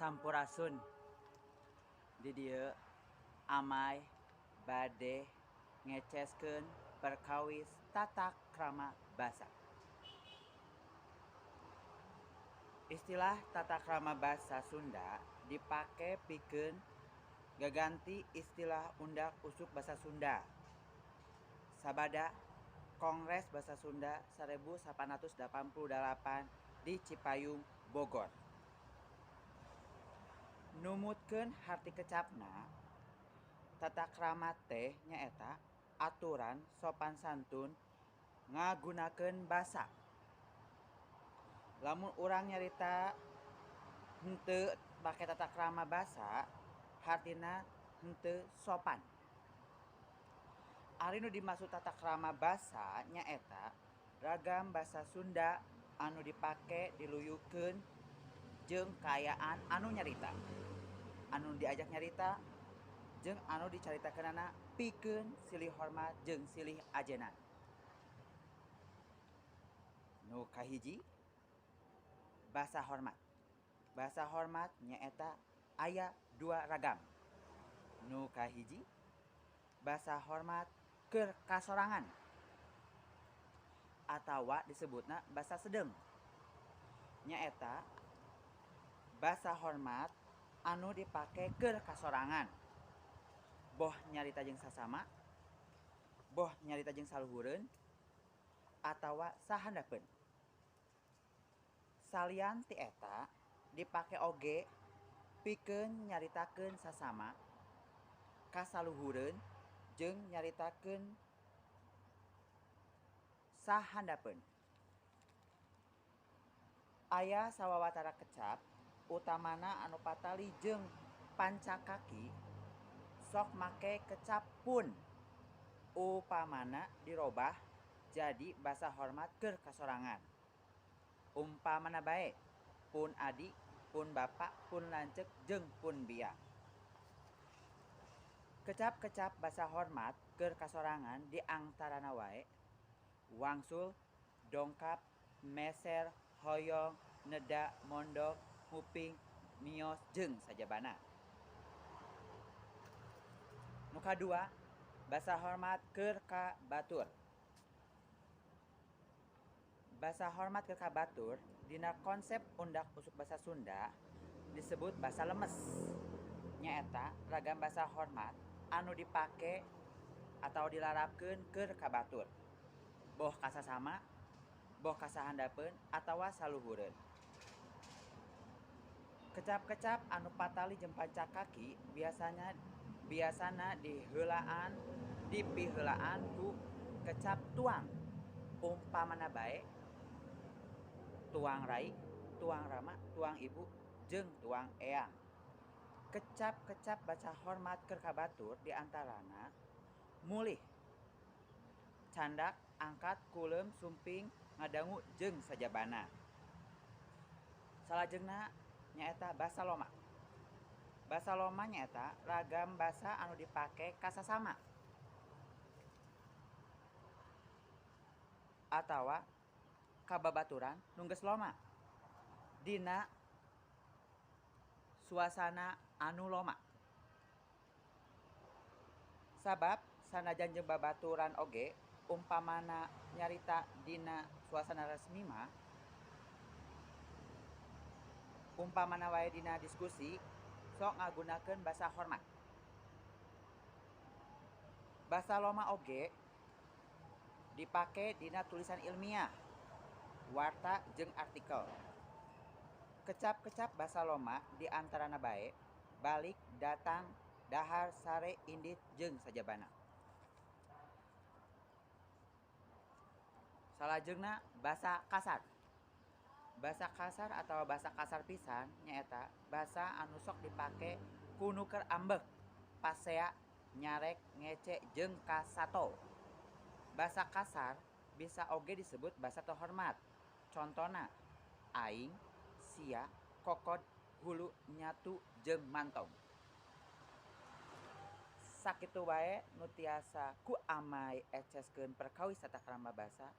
Sampurasun di dieu amai bade ngeceskeun perkawis tata krama basa. Istilah tata krama basa Sunda dipake pikeun gaganti istilah undak usuk basa Sunda. Sabada Kongres Basa Sunda 1888 di Cipayung, Bogor. Numutkeun harti kecapna, tata krama teh nyaeta aturan sopan santun ngagunakeun basa. Lamun urang nyarita henteu make tata krama basa, hartina henteu sopan. Ari nu dimaksud tata krama basa nyaeta ragam basa Sunda anu dipake diluyukeun jeung kaayaan anu nyarita, anu diajak nyarita jeung anu dicaritakeunana pikeun silih hormat jeung silih ajenan. Nu kahiji, basa hormat. Basa hormat nyaeta aya dua ragam. Nu kahiji, basa hormat keur kasorangan atawa disebutna basa sedeng. Nyaeta basa hormat anu dipake keur kasorangan. Boh nyarita jeung sasama, boh nyarita jeung saluhureun, atawa sahandapeun. Salian ti eta dipake oge pikeun nyaritakeun sasama, kasaluhureun jeung nyaritakeun sahandapeun. Aya sawatara kecap utamana anu patali jeung pancakaki sok make kecap pun. Upamana dirobah jadi basa hormat keur kasorangan. Umpamana bae pun adi, pun bapa, pun lanceuk jeung pun biak. Kecap-kecap basa hormat keur kasorangan diantarana wae wangsul, dongkap, meser, hoyong, neda, mondok, nguping, mios jeung sajabana. Nu kadua, basa hormat keur ka batur. Basa hormat keur ka batur dina konsep undak usuk basa Sunda disebut basa lemes. Nyaeta ragam basa hormat anu dipake atau dilarapkeun keur ka batur. Boh ka sasama, boh ka sahandapeun atawa saluhureun. Kecap-kecap anu patali jeung pancakaki biasana dipiheulaan ku kecap tuang. Umpamana bae tuang rai, tuang rama, tuang ibu, jeung tuang eang. Kecap-kecap basa hormat keur ka batur diantarana mulih, candak, angkat, kuleum, sumping, ngadangu jeung sajabana. Salajengna nyaeta basa loma. Basa loma nyaeta ragam basa anu dipake ka sasama atawa ka babaturan nu geus loma dina suasana anu loma. Sabab sanajan jeung babaturan oge umpamana nyarita dina suasana resmi mah, umpamana wae dina diskusi sok ngagunakeun basa hormat. Basa loma oge dipake dina tulisan ilmiah, warta jeung artikel. Kecap-kecap basa loma diantarana bae balik, datang, dahar, sare, indit jeung sajabana. Salajengna basa kasar. Basa kasar atawa basa kasar pisan nyaeta basa anu sok dipake ku nu keur ambek, pasea, nyarek, ngece jeung kasato. Basa kasar bisa oge disebut basa teu hormat. Contona aing, sia, kokod, hulu, nyatu, jeung mantong. Sakitu wae nu tiasa ku amai eceskeun perkawis tata krama basa.